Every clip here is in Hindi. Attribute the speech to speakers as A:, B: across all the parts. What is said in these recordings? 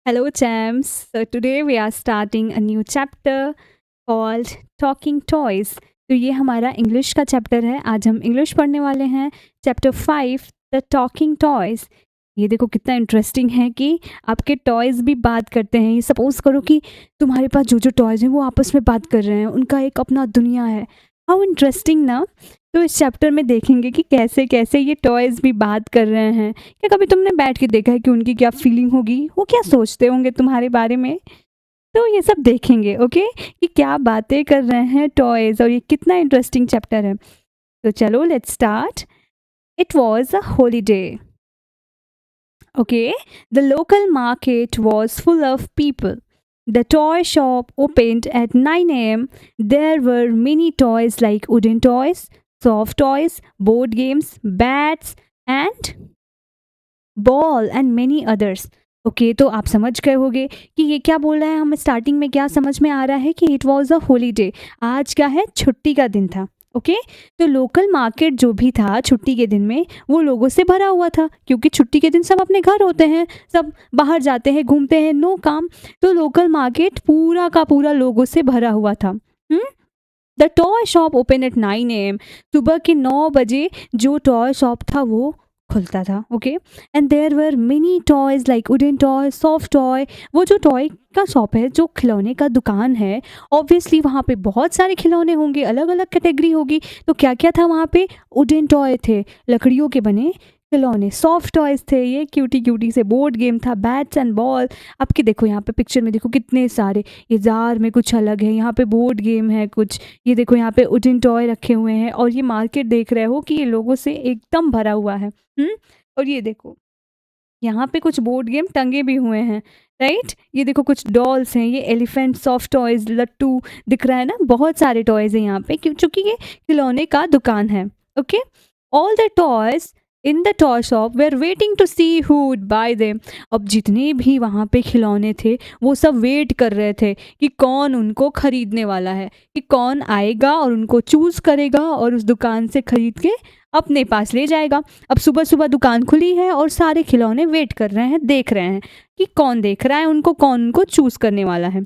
A: Hello, champs. So, today we are starting a new chapter called Talking Toys. तो ये हमारा इंग्लिश का चैप्टर है. आज हम इंग्लिश पढ़ने वाले हैं. Chapter 5 the talking toys. ये देखो कितना इंटरेस्टिंग है कि आपके टॉयज़ भी बात करते हैं. ये सपोज़ करो कि तुम्हारे पास जो जो टॉयज़ हैं वो आपस में बात कर रहे हैं. उनका एक अपना दुनिया है. हाउ इंटरेस्टिंग ना. तो इस चैप्टर में देखेंगे कि कैसे कैसे ये टॉयज़ भी बात कर रहे हैं. क्या कभी तुमने बैठ के देखा है कि उनकी क्या फीलिंग होगी, वो क्या सोचते होंगे तुम्हारे बारे में? तो ये सब देखेंगे. ओके, कि क्या बातें कर रहे हैं टॉयज़, और ये कितना इंटरेस्टिंग चैप्टर है. तो चलो let's start. It was a holiday. Okay, the local market was full of people. The toy shop opened at 9 a.m. There were many toys like wooden toys, soft toys, board games, bats, and ball and many others. Okay, तो आप समझ गए होंगे कि ये क्या बोल रहा है. हमें स्टार्टिंग में क्या समझ में आ रहा है कि इट वॉज अ हॉलीडे. आज क्या है, छुट्टी का दिन था. ओके, तो लोकल मार्केट जो भी था छुट्टी के दिन में वो लोगों से भरा हुआ था, क्योंकि छुट्टी के दिन सब अपने घर होते हैं, सब बाहर जाते हैं, घूमते हैं, नो काम. तो लोकल मार्केट पूरा का पूरा लोगों से भरा हुआ था. The toy shop open at 9 a.m. सुबह के 9 बजे जो टॉय शॉप था वो खुलता था. Okay, and there were many toys like wooden toy, soft toy. वो जो टॉय का शॉप है, जो खिलौने का दुकान है, ऑब्वियसली वहाँ पे बहुत सारे खिलौने होंगे, अलग अलग कैटेगरी होगी. तो क्या क्या था वहाँ पे? वुडन टॉय थे, लकड़ियों के बने खिलौने. सॉफ्ट टॉयज थे, ये क्यूटी क्यूटी से. बोर्ड गेम था, बैट्स एंड बॉल. आपके देखो यहाँ पे पिक्चर में देखो कितने सारे. ये जार में कुछ अलग है, यहाँ पे बोर्ड गेम है कुछ. ये देखो यहाँ पे वुडन टॉय रखे हुए हैं, और ये मार्केट देख रहे हो कि ये लोगों से एकदम भरा हुआ है. और ये देखो यहाँ पे कुछ बोर्ड गेम टंगे भी हुए हैं, राइट. ये देखो कुछ डॉल्स हैं, ये एलिफेंट, सॉफ्ट टॉयज, लट्टू दिख रहा है ना. बहुत सारे टॉयज हैं यहाँ पे, क्योंकि ये खिलौने का दुकान है. Okay, all the toys in the toy shop were waiting to see who would buy them. अब जितने भी वहाँ पे खिलौने थे वो सब वेट कर रहे थे कि कौन उनको खरीदने वाला है, कि कौन आएगा और उनको चूज़ करेगा और उस दुकान से खरीद के अपने पास ले जाएगा. अब सुबह सुबह दुकान खुली है और सारे खिलौने वेट कर रहे हैं, देख रहे हैं कि कौन देख रहा है उनको, कौन उनको चूज़ करने वाला है.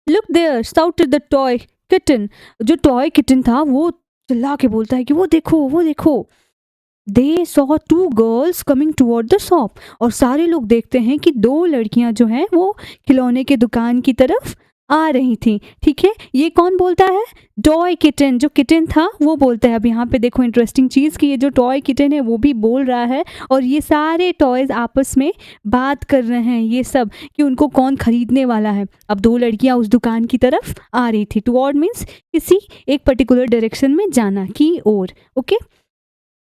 A: Look there shouted the toy kitten. जो टॉय किटन था वो चिल्ला के बोलता है कि वो देखो, वो देखो. They saw two girls coming toward the shop. और सारे लोग देखते हैं कि दो लड़कियां जो हैं वो खिलौने के दुकान की तरफ आ रही थी. ठीक है, ये कौन बोलता है? Toy kitten. जो किटन था वो बोलता है. अब यहाँ पे देखो इंटरेस्टिंग चीज़ कि ये जो टॉय किटन है वो भी बोल रहा है, और ये सारे टॉयज़ आपस में बात कर रहे हैं ये सब, कि उनको कौन खरीदने वाला है. अब दो लड़कियां उस दुकान की तरफ आ रही थी. टूवर्ड मीन्स किसी एक पर्टिकुलर डायरेक्शन में जाना, की ओर. Okay,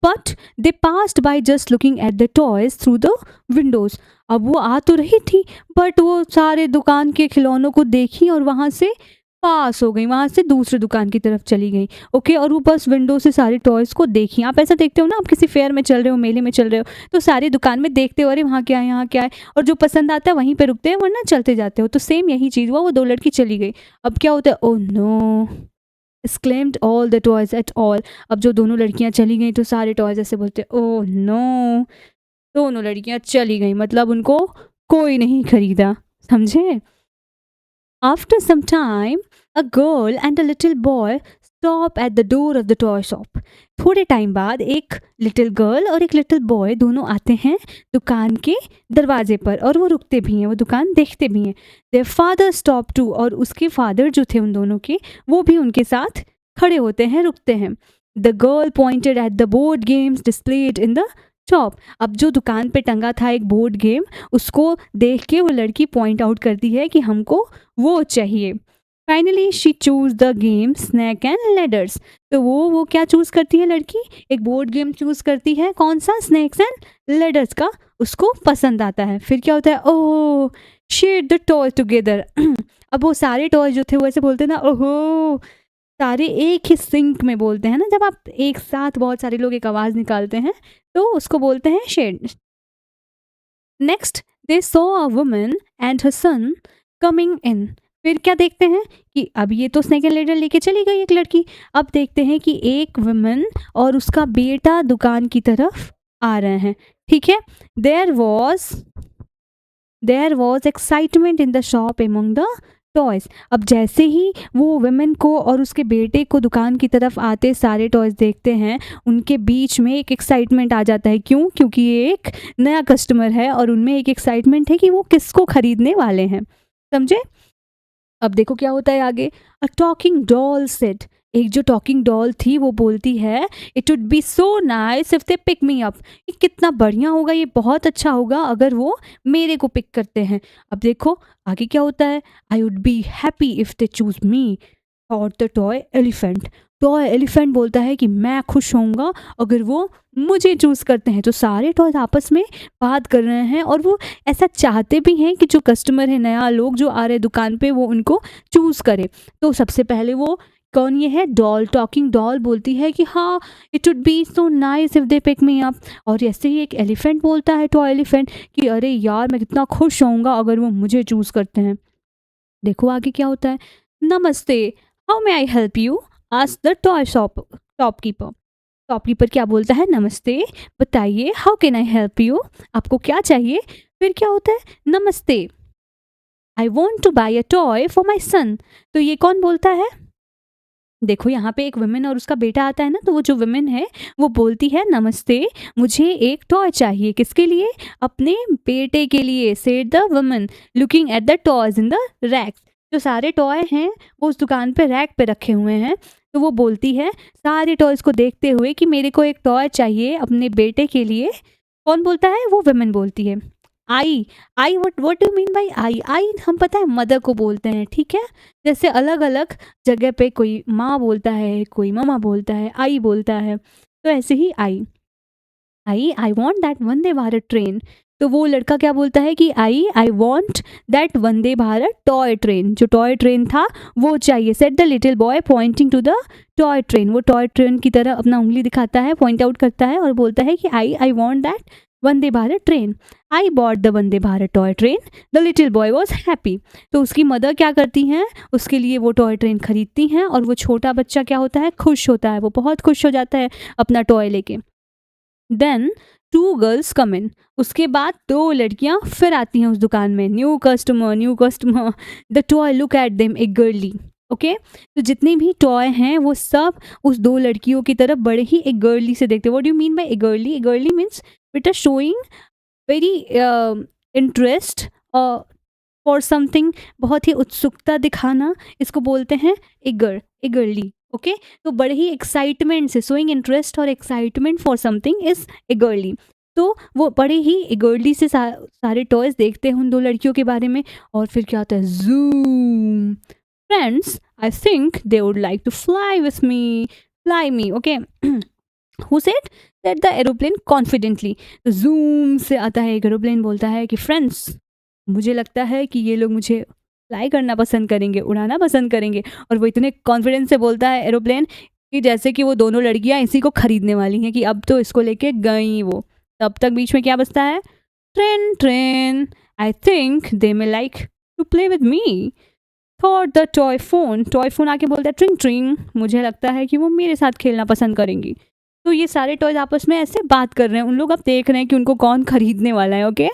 A: but they passed by just looking at the toys through the windows. अब वो आ तो रही थी, बट वो सारे दुकान के खिलौनों को देखी और वहाँ से पास हो गई, वहाँ से दूसरे दुकान की तरफ चली गई. ओके, और वो बस विंडो से सारे टॉयज़ को देखी. आप ऐसा देखते हो ना, आप किसी फेयर में चल रहे हो, मेले में चल रहे हो, तो सारी दुकान में देखते हो, अरे वहाँ क्या है, यहाँ क्या है, और जो पसंद आता है वहीं पे रुकते हैं, वरना चलते जाते हो. तो सेम यही चीज़ हुआ, वो दो लड़की चली गई. अब क्या होता है? Oh no, exclaimed all the toys at all. अब जो दोनों लड़कियां चली गई तो सारे टॉयज ऐसे बोलते, ओह नो. दोनों लड़कियां चली गई मतलब उनको कोई नहीं खरीदा. समझे? After some time, a girl and a little boy stop at the door of the toy shop. थोड़े टाइम बाद एक लिटिल गर्ल और एक लिटिल बॉय दोनों आते हैं दुकान के दरवाजे पर, और वो रुकते भी हैं, वो दुकान देखते भी हैं. Their father stop too. और उसके फादर जो थे उन दोनों के, वो भी उनके साथ खड़े होते हैं, रुकते हैं. The girl pointed at the board games displayed in the shop. अब जो दुकान पे टंगा था एक बोर्ड गेम, उसको देख के वो लड़की पॉइंट आउट करती है कि हमको वो चाहिए. Finally she choose the game snake and ladders. तो वो क्या चूज करती है लड़की? एक बोर्ड गेम चूज करती है. कौन सा? स्नैक्स एंड लेडर्स का उसको पसंद आता है. फिर क्या होता है? ओह, शेयर द टॉय टुगेदर. अब वो सारे टॉय जो थे वो ऐसे बोलते हैं ना, ओहो, सारे एक ही सिंक में बोलते हैं ना, जब आप एक साथ बहुत सारे लोग एक आवाज़ निकालते हैं तो उसको बोलते हैं shed. Next, they saw a woman and her son coming in. फिर क्या देखते हैं कि अब ये तो स्नैक एंड लेडर लेके चली गई एक लड़की. अब देखते हैं कि एक वुमन और उसका बेटा दुकान की तरफ आ रहे हैं. ठीक है, there was there was excitement in the shop among the toys. अब जैसे ही वो वुमेन को और उसके बेटे को दुकान की तरफ आते सारे टॉयज देखते हैं, उनके बीच में एक एक्साइटमेंट आ जाता है। क्यों? क्योंकि ये एक नया कस्टमर है और उनमें एक एक्साइटमेंट है कि वो किसको खरीदने वाले हैं। समझे? अब देखो क्या होता है आगे। अ टॉकिंग डॉल सेड, एक जो टॉकिंग डॉल थी वो बोलती है, it would be so nice if they pick me up. ये कितना बढ़िया होगा, ये बहुत अच्छा होगा अगर वो मेरे को पिक करते हैं। अब देखो आगे क्या होता है। I would be happy if they choose me और the toy elephant. Toy elephant बोलता है कि मैं खुश होऊंगा अगर वो मुझे चूज करते हैं। तो सारे टॉयज आपस में बात कर रहे हैं और वो ऐसा चाहते भी हैं कि जो कस्टमर है, नया लोग जो आ रहे हैं दुकान पे, वो उनको चूज करे। तो सबसे पहले वो कौन, ये है डॉल, टॉकिंग डॉल बोलती है कि हाँ, it would be so nice if they pick me up. और ऐसे ही एक एलिफेंट बोलता है, टॉय एलिफेंट, कि अरे यार मैं कितना खुश होऊंगा अगर वो मुझे चूज करते हैं। देखो आगे क्या होता है। नमस्ते, how may I help you, ask the toy shopkeeper. Shopkeeper क्या बोलता है, नमस्ते, बताइए, how can I help you, आपको क्या चाहिए। फिर क्या होता है, नमस्ते, I want to buy a toy for my son. तो ये कौन बोलता है। देखो यहाँ पे एक वुमेन और उसका बेटा आता है ना, तो वो जो वुमेन है वो बोलती है, नमस्ते, मुझे एक टॉय चाहिए। किसके लिए, अपने बेटे के लिए। Said the woman looking at the toys in the racks. जो सारे टॉय हैं वो उस दुकान पे रैक पे रखे हुए हैं। तो वो बोलती है सारे टॉयज को देखते हुए कि मेरे को एक टॉय चाहिए अपने बेटे के लिए। कौन बोलता है, वो वुमेन बोलती है। I, I what do mean by I. I हम पता है मदर को बोलते हैं, ठीक है। जैसे अलग अलग जगह पे कोई माँ बोलता है, कोई ममा बोलता है, आई बोलता है। तो ऐसे ही I want that Vande Bharat train. तो वो लड़का क्या बोलता है कि I want that Vande Bharat toy train. जो टॉय ट्रेन था वो चाहिए। Said the little boy pointing to the toy train. वो टॉय ट्रेन की तरह अपना उंगली दिखाता है, पॉइंट आउट करता है और बोलता है कि I want that Vande Bharat train. I bought the Vande Bharat toy train, the little boy was happy. तो उसकी मदर क्या करती हैं, उसके लिए वो टॉय ट्रेन खरीदती हैं और वो छोटा बच्चा क्या होता है, खुश होता है। वो बहुत खुश हो जाता है अपना टॉय लेके। देन टू गर्ल्स कम इन। उसके बाद दो लड़कियां फिर आती हैं उस दुकान में। New customer the toy look at them eagerly. Okay, तो जितने भी टॉय हैं वो सब उस दो लड़कियों की तरफ बड़े ही इगरली से देखते हैं। What do you mean by eagerly. Eagerly means बेटा showing very interest for something, बहुत ही उत्सुकता दिखाना, इसको बोलते हैं इगरली। ओके, तो बड़े ही एक्साइटमेंट से, शोइंग इंटरेस्ट और excitement for something is eagerly. तो वो बड़े ही इगरली से सारे टॉयज देखते हैं उन दो लड़कियों के बारे में। और फिर क्या होता है, zoom, friends I think they would like to fly with me, fly me. Okay, who said that the aeroplane confidently. तो जूम से आता है एक एरोप्लेन, बोलता है कि फ्रेंड्स, मुझे लगता है कि ये लोग मुझे फ्लाई करना पसंद करेंगे, उड़ाना पसंद करेंगे। और वो इतने कॉन्फिडेंस से बोलता है एरोप्लेन कि जैसे कि वो दोनों लड़कियां इसी को खरीदने वाली हैं, कि अब तो इसको लेके गई वो। तब तक बीच में क्या बजता है, train train, I think they may like to play with me. Thought the toy phone. Toy phone आके बोलता है, ट्रिंग ट्रिंग, मुझे लगता है कि वो मेरे साथ खेलना पसंद करेंगी। तो ये सारे टॉयज आपस में ऐसे बात कर रहे हैं। उन लोग अब देख रहे हैं कि उनको कौन खरीदने वाला है। Okay,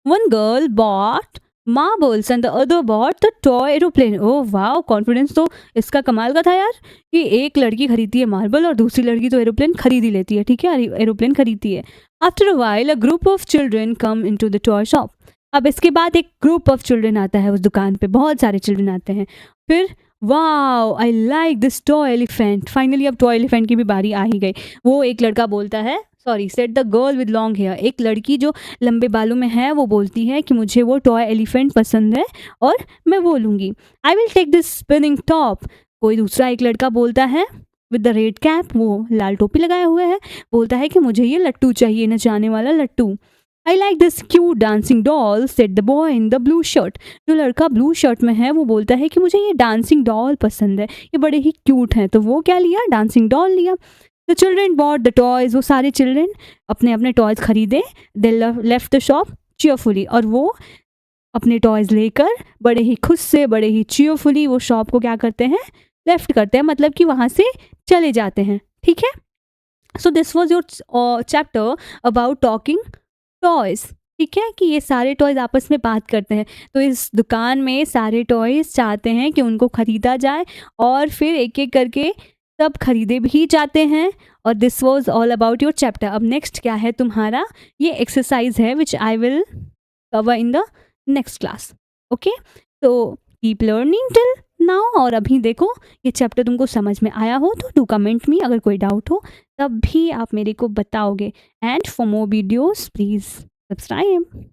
A: one girl bought marbles and the other bought the toy aeroplane। Oh wow, confidence तो इसका कमाल का था यार, कि एक लड़की खरीदती है मार्बल और दूसरी लड़की तो एरोप्लेन खरीद ही लेती है। ठीक है, एरोप्लेन खरीदती है। After a while a group of children come into the toy shop. अब इसके बाद एक ग्रुप ऑफ चिल्ड्रन आता है उस दुकान पे, बहुत सारे चिल्ड्रन आते हैं। फिर wow, I like this toy elephant. Finally अब टॉय एलिफेंट की भी बारी आ ही गई। वो एक लड़का बोलता है, sorry, said the girl with long hair. एक लड़की जो लंबे बालों में है वो बोलती है कि मुझे वो टॉय एलिफेंट पसंद है और मैं वो लूँगी। I will take this spinning top. कोई दूसरा एक लड़का बोलता है विद द रेड कैप, वो लाल टोपी लगाए हुए है, बोलता है कि मुझे ये लट्टू चाहिए, नचाने वाला लट्टू। I like this cute dancing doll, set the boy in the blue shirt. जो लड़का ब्लू शर्ट में है वो बोलता है कि मुझे ये डांसिंग डॉल पसंद है, ये बड़े ही क्यूट हैं। तो वो क्या लिया, डांसिंग डॉल लिया। The children bought the toys. वो सारे चिल्ड्रेन अपने अपने टॉयज खरीदे। They left the shop cheerfully. और वो अपने टॉयज लेकर बड़े ही खुश से, बड़े ही चीयरफुली वो शॉप को क्या करते हैं, लेफ्ट करते हैं, मतलब कि वहाँ से चले जाते हैं। ठीक है, so this was your chapter about talking toys. ठीक है, कि ये सारे टॉयज़ आपस में बात करते हैं। तो इस दुकान में सारे टॉयज़ चाहते हैं कि उनको खरीदा जाए और फिर एक-एक करके सब खरीदे भी जाते हैं। और this was all about your chapter. अब नेक्स्ट क्या है तुम्हारा, ये एक्सरसाइज़ है which I will cover in the next class. Okay, तो कीप लर्निंग टिल नाउ। और अभी देखो ये चैप्टर तुमको समझ में आया हो तो डू कमेंट मी, अगर कोई डाउट हो तब भी आप मेरे को बताओगे। And for more videos please subscribe.